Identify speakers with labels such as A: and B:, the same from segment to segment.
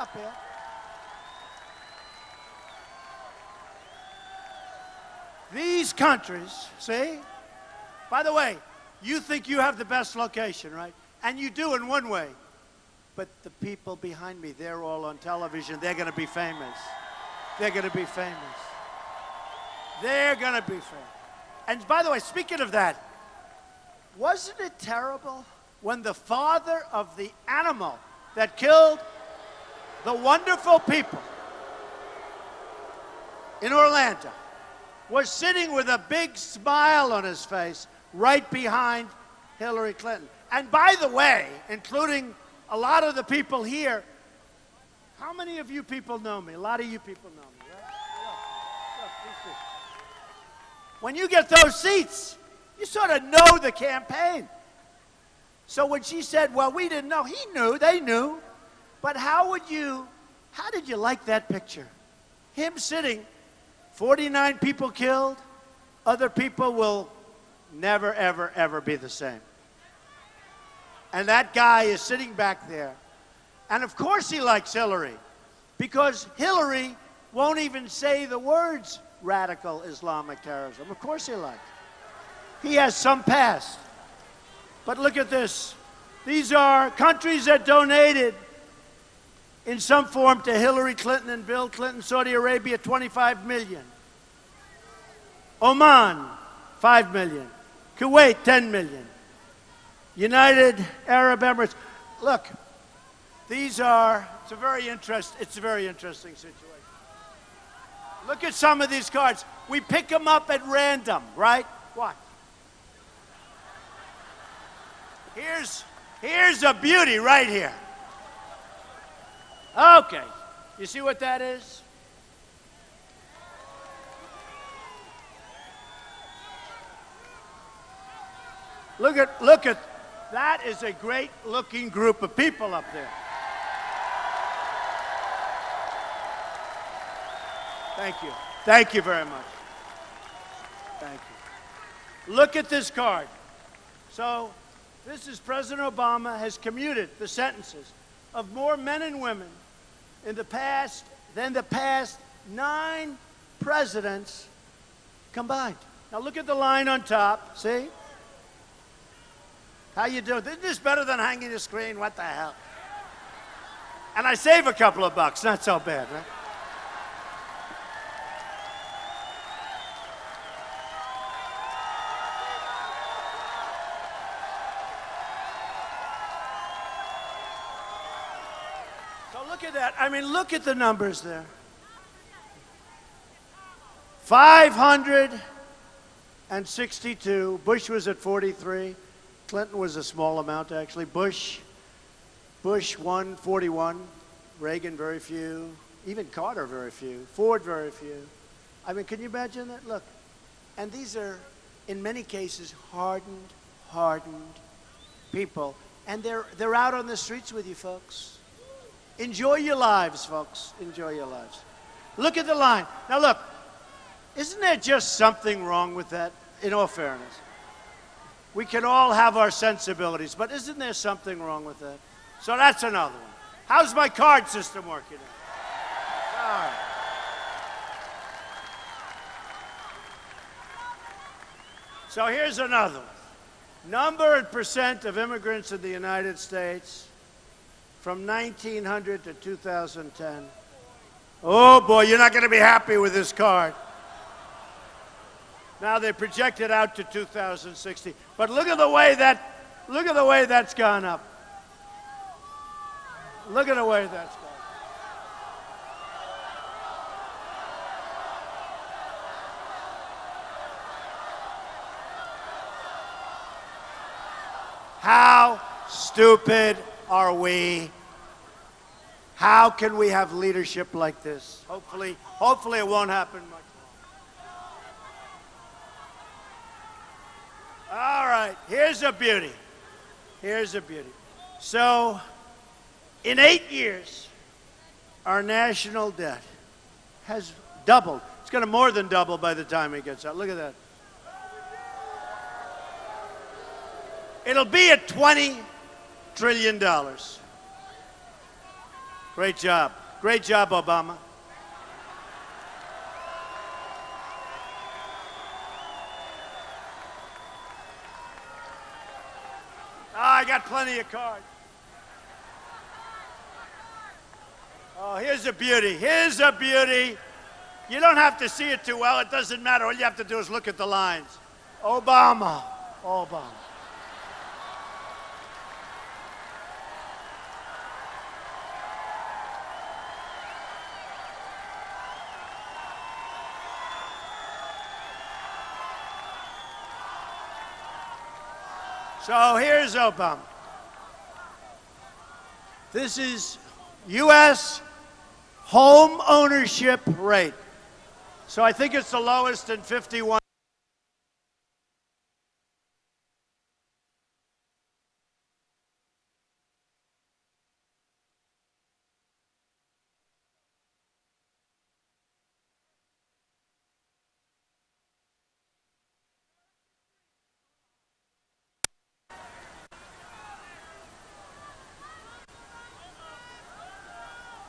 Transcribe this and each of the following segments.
A: Not bad. These countries, see? By the way, you think you have the best location, right? And you do in one way. But the people behind me, they're all on television. They're going to be famous. They're going to be famous. They're going to be famous. And by the way, speaking of that, wasn't it terrible when the father of the animal that killed the wonderful people in Orlando was sitting with a big smile on his face right behind Hillary Clinton? And by the way, including a lot of the people here, how many of you people know me? A lot of you people know me, right? Look, these people. When you get those seats, you sort of know the campaign. So when she said, well, we didn't know, he knew, they knew. But how did you like that picture? Him sitting, 49 people killed, other people will never, ever, ever be the same. And that guy is sitting back there. And of course he likes Hillary, because Hillary won't even say the words radical Islamic terrorism. Of course he likes. He has some past. But look at this. These are countries that donated in some form to Hillary Clinton and Bill Clinton. Saudi Arabia, 25 million. Oman, 5 million. Kuwait, 10 million. United Arab Emirates. Look, it's a very interesting situation. Look at some of these cards. We pick them up at random, right? Watch. Here's a beauty right here. Okay, you see what that is? Look at, that is a great looking group of people up there. Thank you. Thank you very much. Thank you. Look at this card. So, this is President Obama has commuted the sentences of more men and women in the past than the past 9 presidents combined. Now look at the line on top, see? How you doing? Isn't this better than hanging the screen? What the hell? And I save a couple of bucks, not so bad, right? Look at that. I mean, look at the numbers there. 562. Bush was at 43. Clinton was a small amount, actually. Bush won 41. Reagan, very few. Even Carter, very few. Ford, very few. I mean, can you imagine that? Look. And these are, in many cases, hardened people. And they're out on the streets with you, folks. Enjoy your lives, folks. Enjoy your lives. Look at the line. Now look, isn't there just something wrong with that, in all fairness? We can all have our sensibilities, but isn't there something wrong with that? So that's another one. How's my card system working? All right. So here's another one. Number and percent of immigrants in the United States from 1900 to 2010. Oh boy, you're not going to be happy with this card. Now they project it out to 2060. But look at the way that's gone up. Look at the way that's gone up. How stupid are we? How can we have leadership like this? Hopefully it won't happen much more. All right, here's a beauty. Here's a beauty. So, in 8 years, our national debt has doubled. It's going to more than double by the time it gets out. Look at that. It'll be at $20 trillion. Great job. Great job, Obama. I got plenty of cards. Oh, here's a beauty. Here's a beauty. You don't have to see it too well. It doesn't matter. All you have to do is look at the lines. Obama. Obama. So here's Obama. This is U.S. home ownership rate. So I think it's the lowest in 51.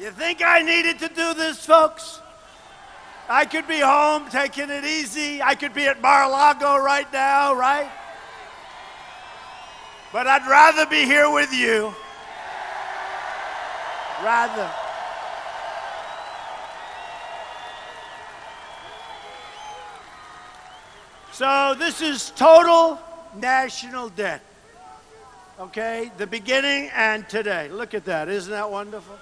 A: You think I needed to do this, folks? I could be home taking it easy. I could be at Mar-a-Lago right now, right? But I'd rather be here with you. Rather. So this is total national debt. Okay? The beginning and today. Look at that. Isn't that wonderful?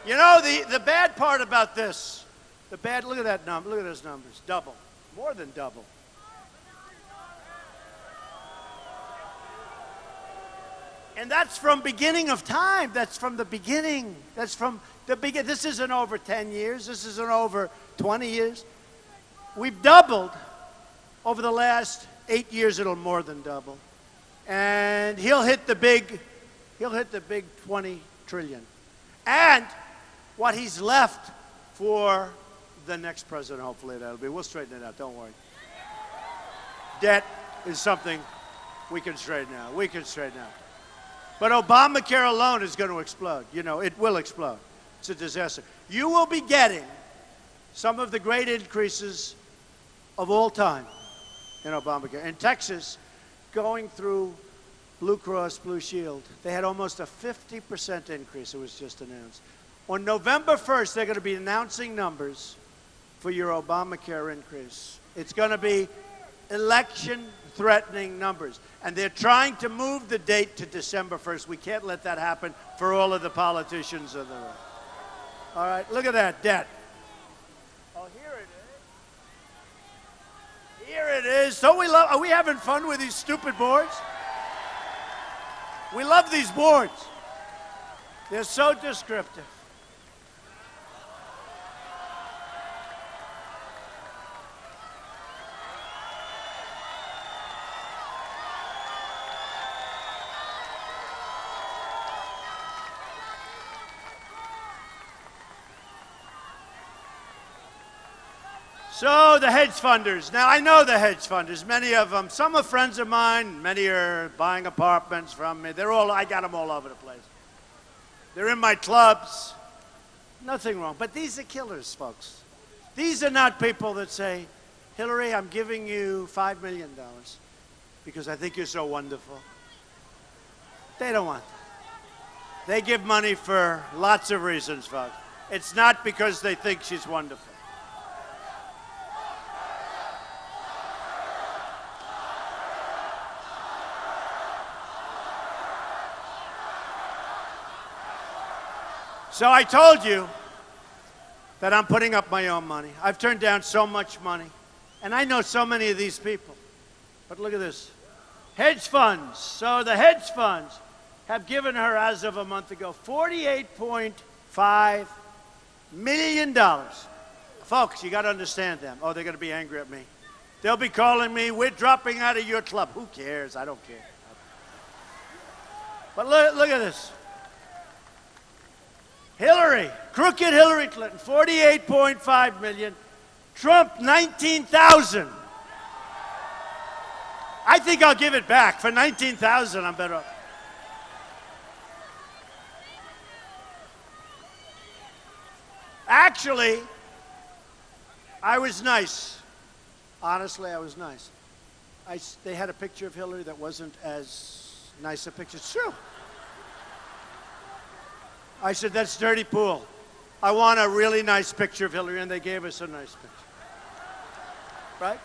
A: You know, the bad part about this, look at that number, look at those numbers, double, more than double. And that's from beginning of time, that's from the beginning, that's from the beginning. This isn't over 10 years, this isn't over 20 years. We've doubled over the last 8 years, it'll more than double. And he'll hit the big 20 trillion. And what he's left for the next president, hopefully that'll be. We'll straighten it out, don't worry. Debt is something we can straighten out. We can straighten out. But Obamacare alone is going to explode. You know, it will explode. It's a disaster. You will be getting some of the great increases of all time in Obamacare. In Texas, going through Blue Cross Blue Shield, they had almost a 50% increase. It was just announced. On November 1st, they're going to be announcing numbers for your Obamacare increase. It's going to be election-threatening numbers. And they're trying to move the date to December 1st. We can't let that happen for all of the politicians of the world. All right, look at that debt. Oh, here it is. Here it is. Don't we love, are we having fun with these stupid boards? We love these boards. They're so descriptive. So the hedge funders. Now, I know the hedge funders, many of them. Some are friends of mine. Many are buying apartments from me. I got them all over the place. They're in my clubs. Nothing wrong. But these are killers, folks. These are not people that say, Hillary, I'm giving you $5 million because I think you're so wonderful. They don't want that. They give money for lots of reasons, folks. It's not because they think she's wonderful. So I told you that I'm putting up my own money. I've turned down so much money. And I know so many of these people. But look at this. Hedge funds. So the hedge funds have given her, as of a month ago, $48.5 million. Folks, you got to understand them. Oh, they're going to be angry at me. They'll be calling me, we're dropping out of your club. Who cares? I don't care. But look at this. Hillary, crooked Hillary Clinton, $48.5 million. Trump, $19,000. I think I'll give it back. For $19,000, I'm better off. Actually, I was nice. Honestly, I was nice. They had a picture of Hillary that wasn't as nice a picture. It's true. I said, that's dirty pool. I want a really nice picture of Hillary, and they gave us a nice picture. Right?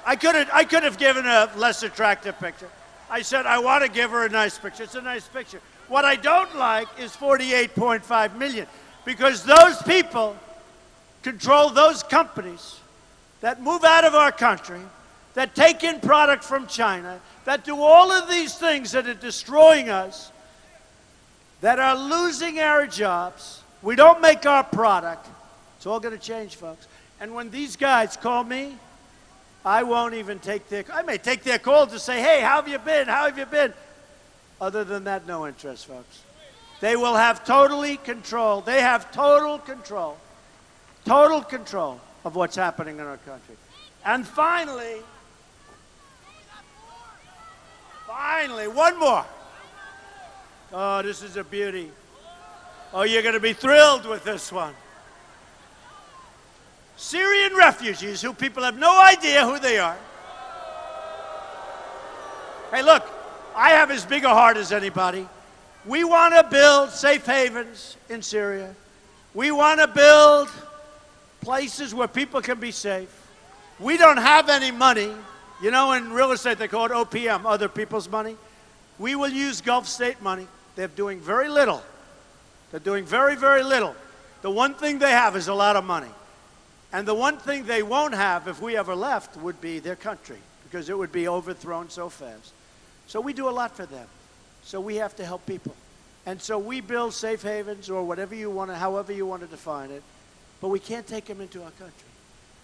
A: I could have given a less attractive picture. I said, I want to give her a nice picture. It's a nice picture. What I don't like is 48.5 million, because those people control those companies that move out of our country, that take in product from China, that do all of these things that are destroying us, that are losing our jobs. We don't make our product. It's all going to change, folks. And when these guys call me, I won't even take I may take their call to say, hey, how have you been? How have you been? Other than that, no interest, folks. They will have totally control. They have total control of what's happening in our country. And finally, one more. Oh, this is a beauty. Oh, you're going to be thrilled with this one. Syrian refugees, who people have no idea who they are. Hey, look, I have as big a heart as anybody. We want to build safe havens in Syria. We want to build places where people can be safe. We don't have any money. You know, in real estate, they call it OPM, other people's money. We will use Gulf state money. They're doing very little. They're doing very, very little. The one thing they have is a lot of money. And the one thing they won't have, if we ever left, would be their country, because it would be overthrown so fast. So we do a lot for them. So we have to help people. And so we build safe havens, or whatever you want to, however you want to define it, but we can't take them into our country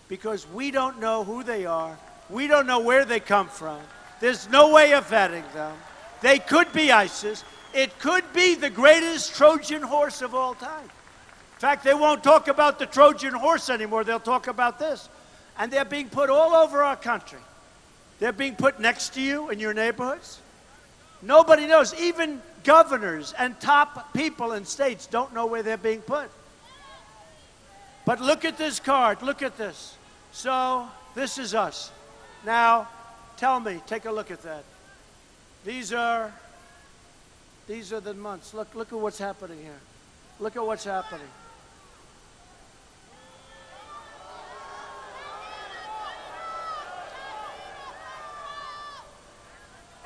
A: because we don't know who they are. We don't know where they come from. There's no way of vetting them. They could be ISIS. It could be the greatest Trojan horse of all time. In fact, they won't talk about the Trojan horse anymore. They'll talk about this. And they're being put all over our country. They're being put next to you in your neighborhoods. Nobody knows. Even governors and top people in states don't know where they're being put. But look at this card. Look at this. So this is us. Now, tell me, take a look at that. These are the months. Look at what's happening here. Look at what's happening.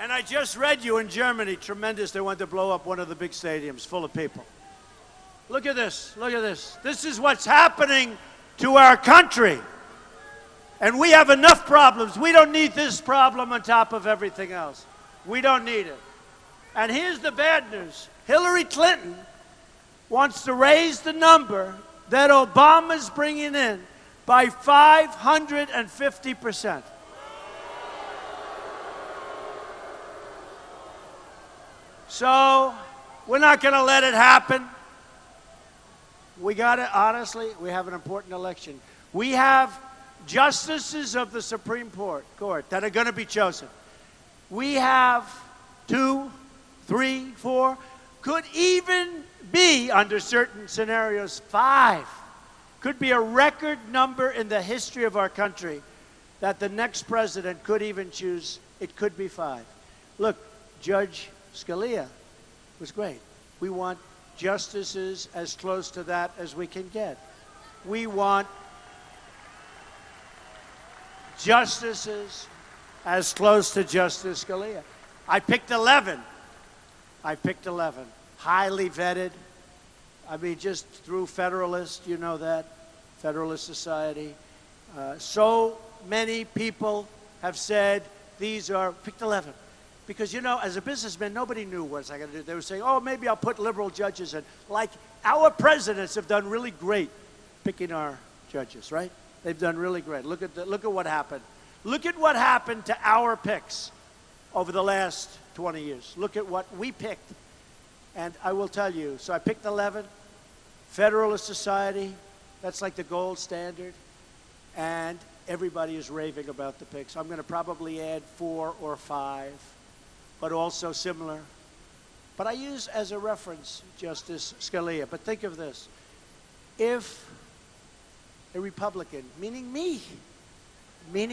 A: And I just read you in Germany, tremendous, they wanted to blow up one of the big stadiums full of people. Look at this, look at this. This is what's happening to our country. And we have enough problems. We don't need this problem on top of everything else. We don't need it. And here's the bad news. Hillary Clinton wants to raise the number that Obama's bringing in by 550%. So we're not going to let it happen. We got to, honestly, we have an important election. We have justices of the Supreme Court that are going to be chosen. We have 2, 3, 4, could even be, under certain scenarios, 5. Could be a record number in the history of our country that the next president could even choose. It could be 5. Look, Judge Scalia was great. We want justices as close to that as we can get. We want justices as close to Justice Scalia. I picked 11. Highly vetted. I mean, just through Federalist, you know that, Federalist Society. So many people have said picked 11. Because, you know, as a businessman, nobody knew what I was going to do. They were saying, oh, maybe I'll put liberal judges in. Like, our presidents have done really great picking our judges, right? They've done really great. Look at what happened. Look at what happened to our picks over the last 20 years. Look at what we picked. And I will tell you, so I picked 11. Federalist Society, that's like the gold standard. And everybody is raving about the picks. I'm going to probably add 4 or 5. But also similar. But I use as a reference Justice Scalia. But think of this. if a Republican, meaning me, meaning